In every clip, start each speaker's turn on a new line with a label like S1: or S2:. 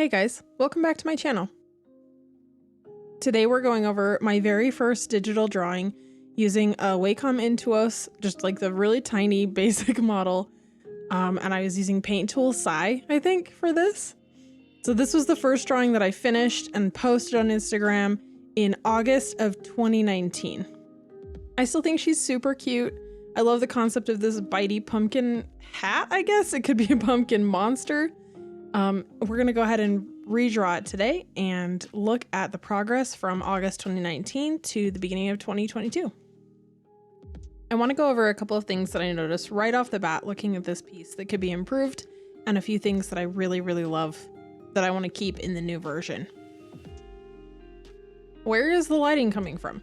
S1: Hey guys, welcome back to my channel. Today we're going over my very first digital drawing using a Wacom Intuos, just like the really tiny basic model. And I was using Paint Tool Sci, I think, for this. So this was the first drawing that I finished and posted on Instagram in August of 2019. I still think she's super cute. I love the concept of this bitey pumpkin hat, I guess. It could be a pumpkin monster. We're gonna go ahead and redraw it today and look at the progress from August 2019 to the beginning of 2022. I want to go over a couple of things that I noticed right off the bat looking at this piece that could be improved, and a few things that I really love that I want to keep in the new version. Where is the lighting coming from?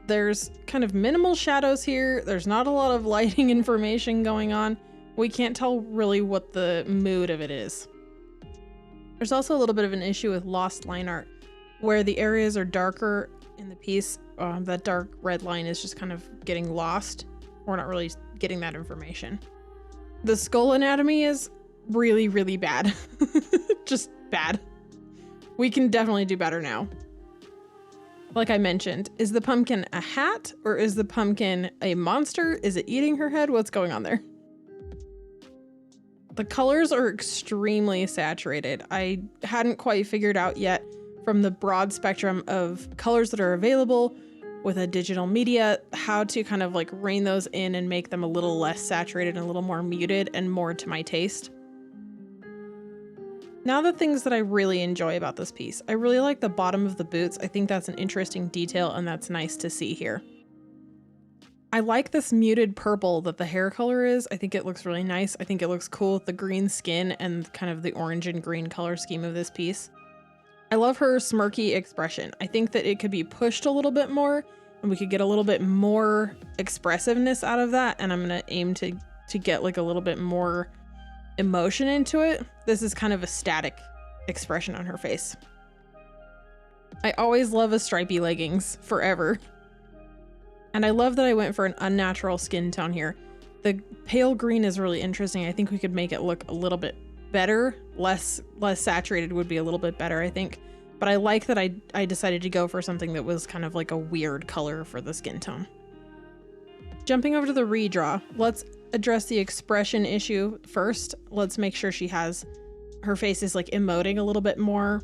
S1: There's kind of minimal shadows here. There's not a lot of lighting information going on. We can't tell really what the mood of it is. There's also a little bit of an issue with lost line art, where the areas are darker in the piece. That dark red line is just kind of getting lost. We're not really getting that information. The skull anatomy is really bad. Just bad. We can definitely do better now. Like I mentioned, is the pumpkin a hat or is the pumpkin a monster? Is it eating her head? What's going on there? The colors are extremely saturated. I hadn't quite figured out yet from the broad spectrum of colors that are available with a digital media, how to kind of like rein those in and make them a little less saturated and a little more muted and more to my taste. Now the things that I really enjoy about this piece. I really like the bottom of the boots. I think that's an interesting detail and that's nice to see here. I like this muted purple that the hair color is. I think it looks really nice. I think it looks cool with the green skin and kind of the orange and green color scheme of this piece. I love her smirky expression. I think that it could be pushed a little bit more and we could get a little bit more expressiveness out of that. And I'm gonna aim to get like a little bit more emotion into it. This is kind of a static expression on her face. I always love a stripy leggings, forever. And I love that I went for an unnatural skin tone here. The pale green is really interesting. I think we could make it look a little bit better. Less saturated would be a little bit better, I think. But I like that I decided to go for something that was kind of like a weird color for the skin tone. Jumping over to the redraw, let's address the expression issue first. Let's make sure her face is like emoting a little bit more.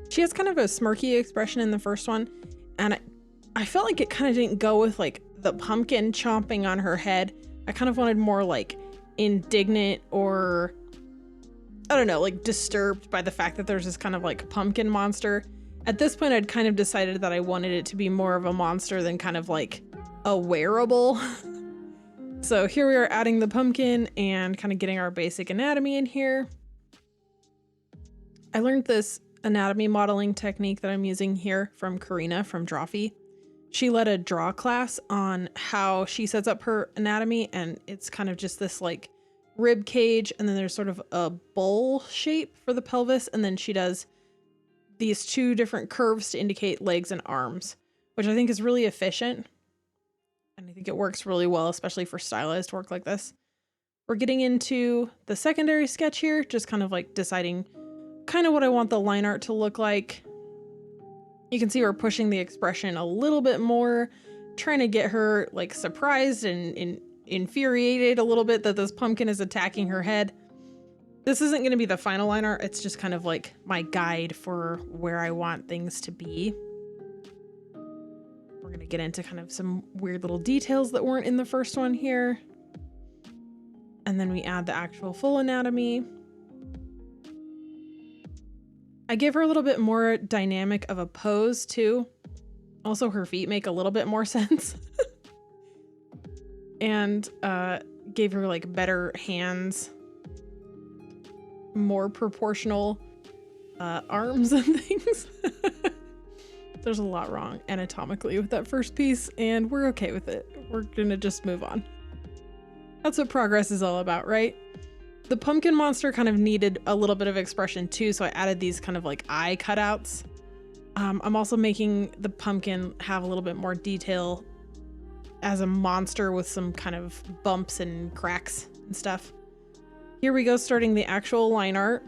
S1: She has kind of a smirky expression in the first one, and I felt like it kind of didn't go with like the pumpkin chomping on her head. I kind of wanted more like indignant or, I don't know, like disturbed by the fact that there's this kind of like pumpkin monster. At this point, I'd kind of decided that I wanted it to be more of a monster than kind of like a wearable. So here we are adding the pumpkin and kind of getting our basic anatomy in here. I learned this anatomy modeling technique that I'm using here from Karina from Drawfee. She led a draw class on how she sets up her anatomy, and it's kind of just this like rib cage, and then there's sort of a bowl shape for the pelvis, and then she does these two different curves to indicate legs and arms, which I think is really efficient. And I think it works really well, especially for stylized work like this. We're getting into the secondary sketch here, just kind of like deciding kind of what I want the line art to look like. You can see we're pushing the expression a little bit more, trying to get her like surprised and infuriated a little bit that this pumpkin is attacking her head. This isn't going to be the final line art. It's just kind of like my guide for where I want things to be. We're going to get into kind of some weird little details that weren't in the first one here. And then we add the actual full anatomy. I give her a little bit more dynamic of a pose too. Also, her feet make a little bit more sense. And gave her like better hands, more proportional arms and things. There's a lot wrong anatomically with that first piece, and we're okay with it. We're gonna just move on. That's what progress is all about, right? The pumpkin monster kind of needed a little bit of expression too, so I added these kind of like eye cutouts. I'm also making the pumpkin have a little bit more detail as a monster with some kind of bumps and cracks and stuff. Here we go, starting the actual line art.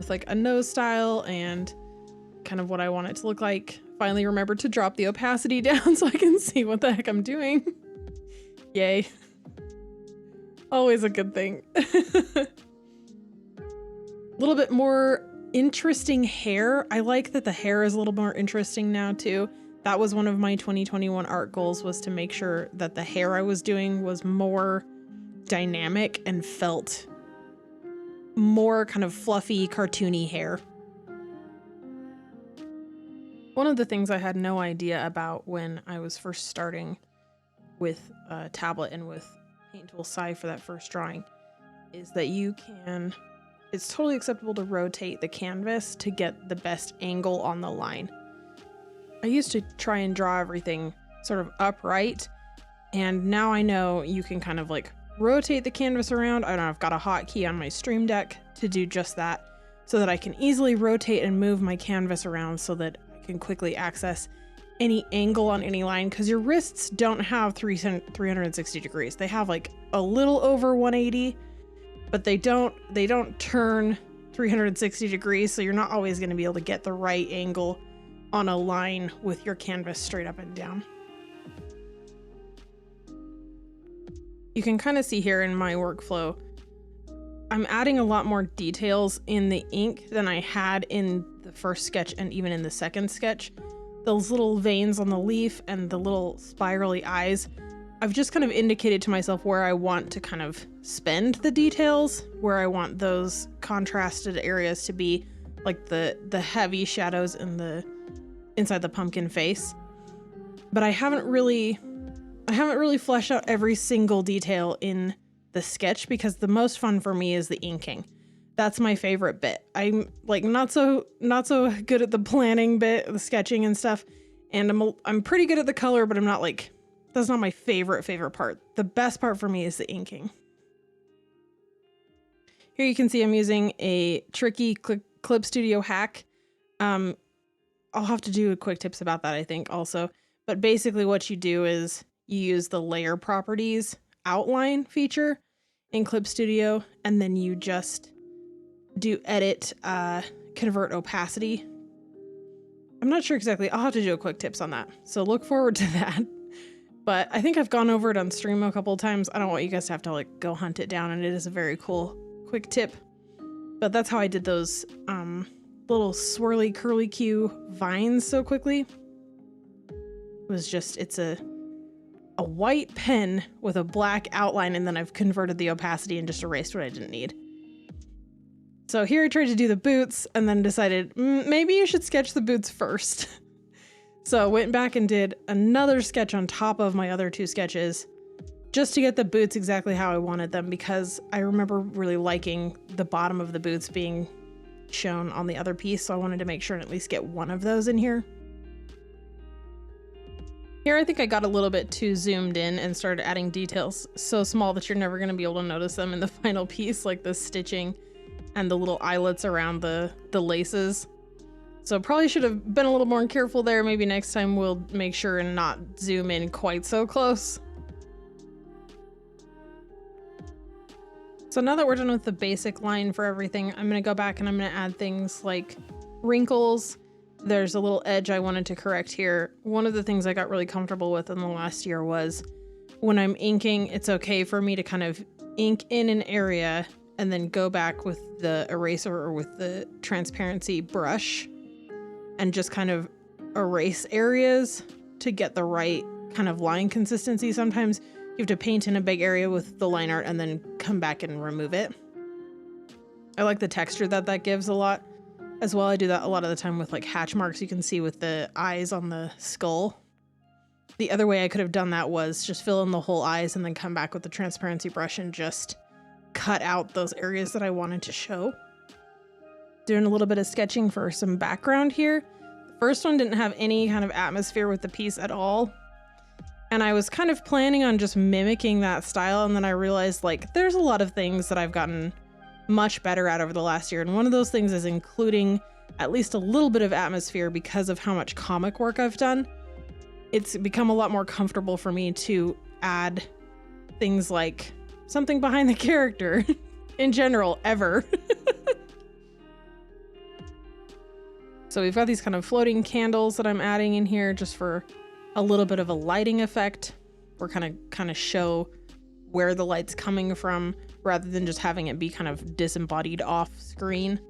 S1: with like a nose style and kind of what I want it to look like. Finally remembered to drop the opacity down so I can see what the heck I'm doing. Yay. Always a good thing. A little bit more interesting hair. I like that the hair is a little more interesting now too. That was one of my 2021 art goals, was to make sure that the hair I was doing was more dynamic and felt more kind of fluffy, cartoony hair. One of the things I had no idea about when I was first starting with a tablet and with Paint Tool Sci for that first drawing is that it's totally acceptable to rotate the canvas to get the best angle on the line. I used to try and draw everything sort of upright, and now I know you can kind of like rotate the canvas around. I know I've got a hotkey on my Stream Deck to do just that, so that I can easily rotate and move my canvas around so that I can quickly access any angle on any line, because your wrists don't have 360 degrees. They have like a little over 180, but they don't turn 360 degrees, so you're not always going to be able to get the right angle on a line with your canvas straight up and down. You can kind of see here in my workflow, I'm adding a lot more details in the ink than I had in the first sketch and even in the second sketch. Those little veins on the leaf and the little spirally eyes, I've just kind of indicated to myself where I want to kind of spend the details, where I want those contrasted areas to be, like the heavy shadows in the inside the pumpkin face. But I haven't really fleshed out every single detail in the sketch, because the most fun for me is the inking. That's my favorite bit. I'm like not so good at the planning bit, the sketching and stuff, and I'm pretty good at the color, but I'm not like, that's not my favorite part. The best part for me is the inking. Here you can see I'm using a tricky Clip Studio hack. I'll have to do quick tips about that, I think, also. But basically what you do is you use the layer properties outline feature in Clip Studio, and then you just do edit, convert opacity. I'm not sure exactly. I'll have to do a quick tips on that. So look forward to that. But I think I've gone over it on stream a couple of times. I don't want you guys to have to like go hunt it down, and it is a very cool quick tip. But that's how I did those little swirly curly Q vines so quickly. It was just, it's a white pen with a black outline, and then I've converted the opacity and just erased what I didn't need. So here I tried to do the boots and then decided maybe you should sketch the boots first. So I went back and did another sketch on top of my other two sketches just to get the boots exactly how I wanted them, because I remember really liking the bottom of the boots being shown on the other piece, so I wanted to make sure and at least get one of those in here. Here I think I got a little bit too zoomed in and started adding details so small that you're never going to be able to notice them in the final piece, like the stitching and the little eyelets around the laces. So probably should have been a little more careful there. Maybe next time we'll make sure and not zoom in quite so close. So now that we're done with the basic line for everything, I'm going to go back and I'm going to add things like wrinkles. There's a little edge I wanted to correct here. One of the things I got really comfortable with in the last year was when I'm inking, it's okay for me to kind of ink in an area and then go back with the eraser or with the transparency brush and just kind of erase areas to get the right kind of line consistency. Sometimes you have to paint in a big area with the line art and then come back and remove it. I like the texture that gives a lot as well. I do that a lot of the time with like hatch marks you can see with the eyes on the skull. The other way I could have done that was just fill in the whole eyes and then come back with the transparency brush and just cut out those areas that I wanted to show. Doing a little bit of sketching for some background here. The first one didn't have any kind of atmosphere with the piece at all. And I was kind of planning on just mimicking that style, and then I realized like there's a lot of things that I've gotten much better at over the last year, and one of those things is including at least a little bit of atmosphere because of how much comic work I've done. It's become a lot more comfortable for me to add things like something behind the character in general, ever. So we've got these kind of floating candles that I'm adding in here just for a little bit of a lighting effect, or kind of show where the light's coming from rather than just having it be kind of disembodied off screen.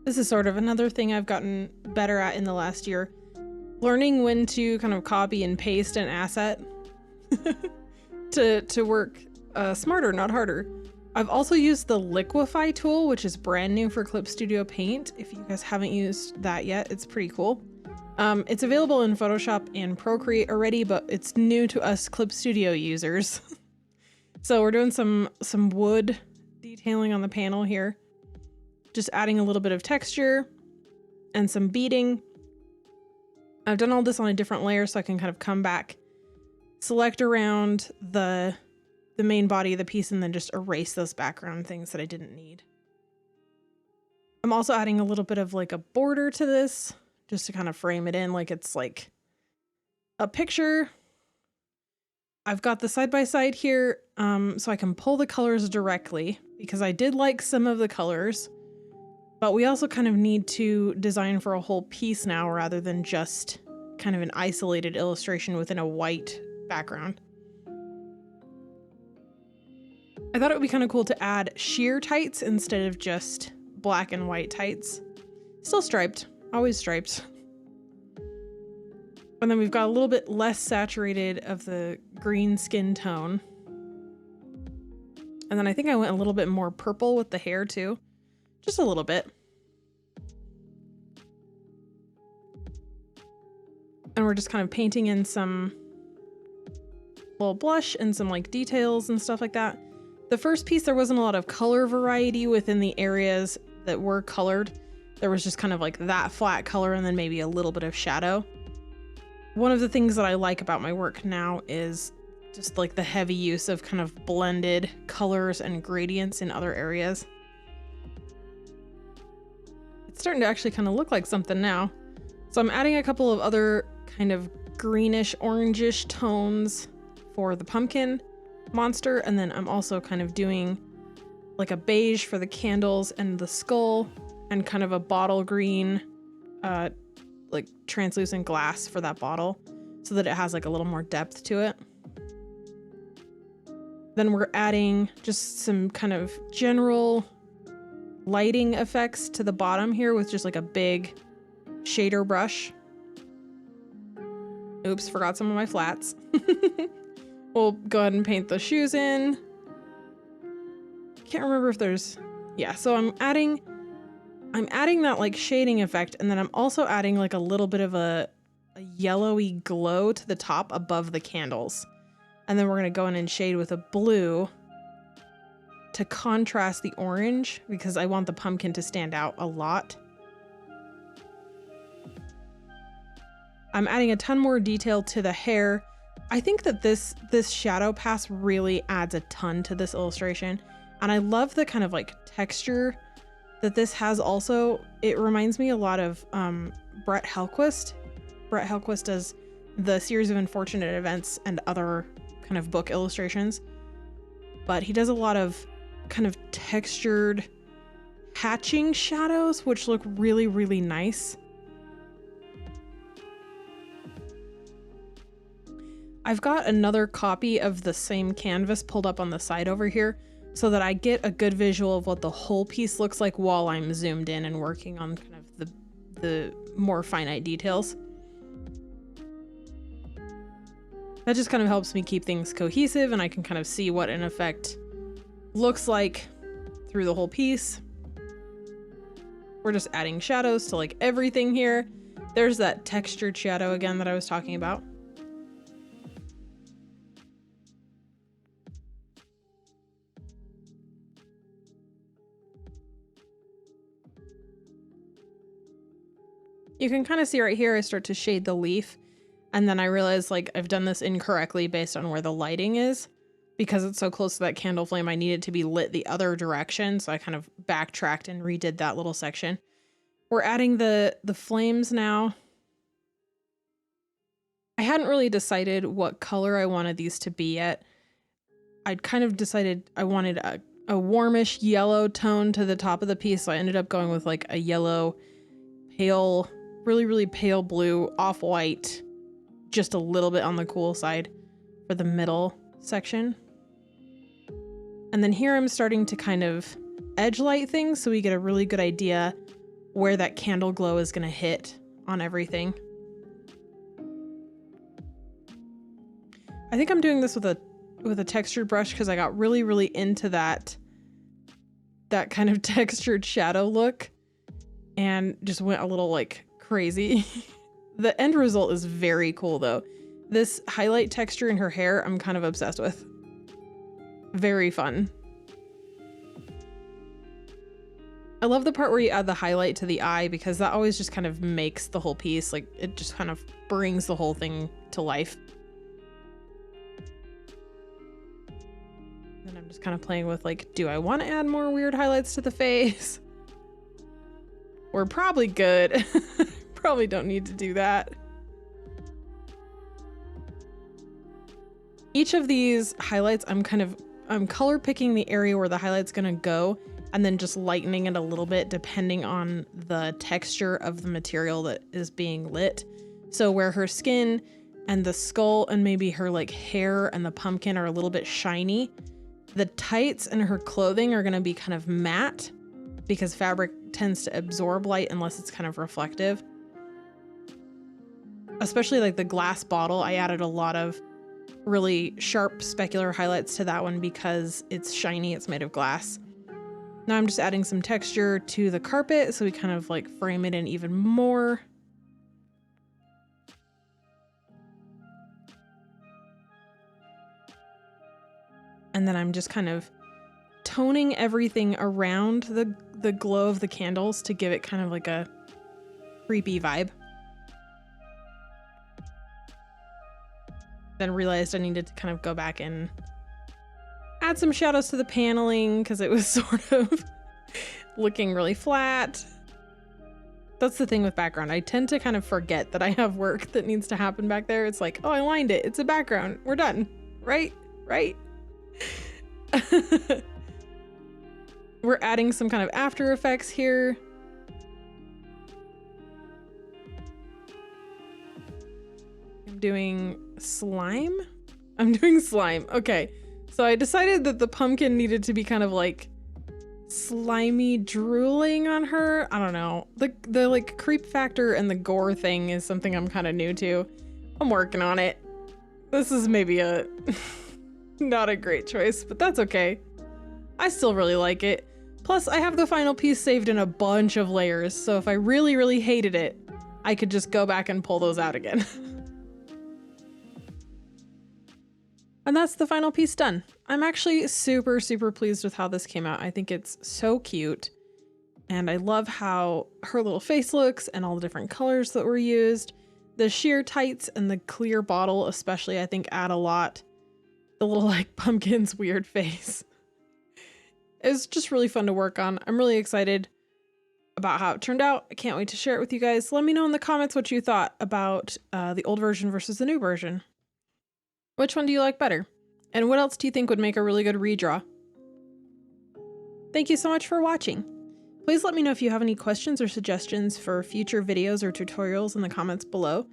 S1: This is sort of another thing I've gotten better at in the last year. Learning when to kind of copy and paste an asset to work smarter, not harder. I've also used the Liquify tool, which is brand new for Clip Studio Paint. If you guys haven't used that yet, it's pretty cool. It's available in Photoshop and Procreate already, but it's new to us Clip Studio users. So we're doing some wood detailing on the panel here. Just adding a little bit of texture and some beading. I've done all this on a different layer so I can kind of come back, select around the main body of the piece, and then just erase those background things that I didn't need. I'm also adding a little bit of like a border to this just to kind of frame it in like it's like a picture. I've got the side-by-side here so I can pull the colors directly because I did like some of the colors. But we also kind of need to design for a whole piece now rather than just kind of an isolated illustration within a white background. I thought it would be kind of cool to add sheer tights instead of just black and white tights. Still striped, always striped. And then we've got a little bit less saturated of the green skin tone. And then I think I went a little bit more purple with the hair too. Just a little bit. And we're just kind of painting in some little blush and some like details and stuff like that. The first piece, there wasn't a lot of color variety within the areas that were colored. There was just kind of like that flat color and then maybe a little bit of shadow. One of the things that I like about my work now is just like the heavy use of kind of blended colors and gradients in other areas. It's starting to actually kind of look like something now. So I'm adding a couple of other kind of greenish, orangish tones for the pumpkin monster. And then I'm also kind of doing like a beige for the candles and the skull and kind of a bottle green, like translucent glass for that bottle so that it has like a little more depth to it. Then we're adding just some kind of general lighting effects to the bottom here with just like a big shader brush. Oops, forgot some of my flats. We'll go ahead and paint the shoes in. Can't remember if there's, yeah, so I'm adding that like shading effect, and then I'm also adding like a little bit of a yellowy glow to the top above the candles. And then we're gonna go in and shade with a blue to contrast the orange because I want the pumpkin to stand out a lot. I'm adding a ton more detail to the hair. I think that this shadow pass really adds a ton to this illustration. And I love the kind of like texture that this has also. It reminds me a lot of Brett Helquist. Brett Helquist does the Series of Unfortunate Events and other kind of book illustrations. But he does a lot of kind of textured hatching shadows, which look really, really nice. I've got another copy of the same canvas pulled up on the side over here so that I get a good visual of what the whole piece looks like while I'm zoomed in and working on kind of the more finite details. That just kind of helps me keep things cohesive, and I can kind of see what an effect looks like through the whole piece. We're just adding shadows to like everything here. There's that textured shadow again that I was talking about. You can kind of see right here, I start to shade the leaf, and then I realize like I've done this incorrectly based on where the lighting is. Because it's so close to that candle flame, I need it to be lit the other direction. So I kind of backtracked and redid that little section. We're adding the flames now. I hadn't really decided what color I wanted these to be yet. I'd kind of decided I wanted a warmish yellow tone to the top of the piece. So I ended up going with like a yellow pale, really pale blue, off-white, just a little bit on the cool side for the middle section. And then here I'm starting to kind of edge light things so we get a really good idea where that candle glow is going to hit on everything. I think I'm doing this with a textured brush because I got really into that kind of textured shadow look and just went a little like crazy. The end result is very cool though. This highlight texture in her hair, I'm kind of obsessed with. Very fun. I love the part where you add the highlight to the eye because that always just kind of makes the whole piece, like it just kind of brings the whole thing to life. And I'm just kind of playing with like, do I want to add more weird highlights to the face? We're probably good. Probably don't need to do that. Each of these highlights, I'm color picking the area where the highlight's gonna go and then just lightening it a little bit depending on the texture of the material that is being lit. So where her skin and the skull and maybe her like hair and the pumpkin are a little bit shiny, the tights and her clothing are gonna be kind of matte because fabric tends to absorb light unless it's kind of reflective. Especially like the glass bottle, I added a lot of really sharp specular highlights to that one because it's shiny, it's made of glass. Now I'm just adding some texture to the carpet so we kind of like frame it in even more. And then I'm just kind of toning everything around the glow of the candles to give it kind of like a creepy vibe. Then realized I needed to kind of go back and add some shadows to the paneling because it was sort of looking really flat. That's the thing with background. I tend to kind of forget that I have work that needs to happen back there. It's like, oh, I lined it. It's a background. We're done. Right? We're adding some kind of After Effects here. I'm doing slime. Okay. So I decided that the pumpkin needed to be kind of like slimy drooling on her. I don't know. The like creep factor and the gore thing is something I'm kind of new to. I'm working on it. This is maybe a not a great choice, but that's okay. I still really like it. Plus I have the final piece saved in a bunch of layers. So if I really hated it, I could just go back and pull those out again. And that's the final piece done. I'm actually super pleased with how this came out. I think it's so cute. And I love how her little face looks and all the different colors that were used. The sheer tights and the clear bottle especially, I think, add a lot. The little like pumpkin's weird face. It was just really fun to work on. I'm really excited about how it turned out. I can't wait to share it with you guys. Let me know in the comments what you thought about the old version versus the new version. Which one do you like better? And what else do you think would make a really good redraw? Thank you so much for watching. Please let me know if you have any questions or suggestions for future videos or tutorials in the comments below,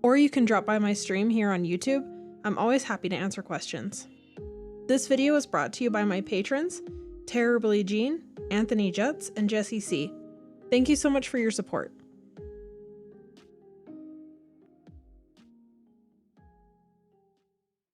S1: or you can drop by my stream here on YouTube. I'm always happy to answer questions. This video was brought to you by my patrons, Terribly Jean, Anthony Jutz, and Jesse C. Thank you so much for your support.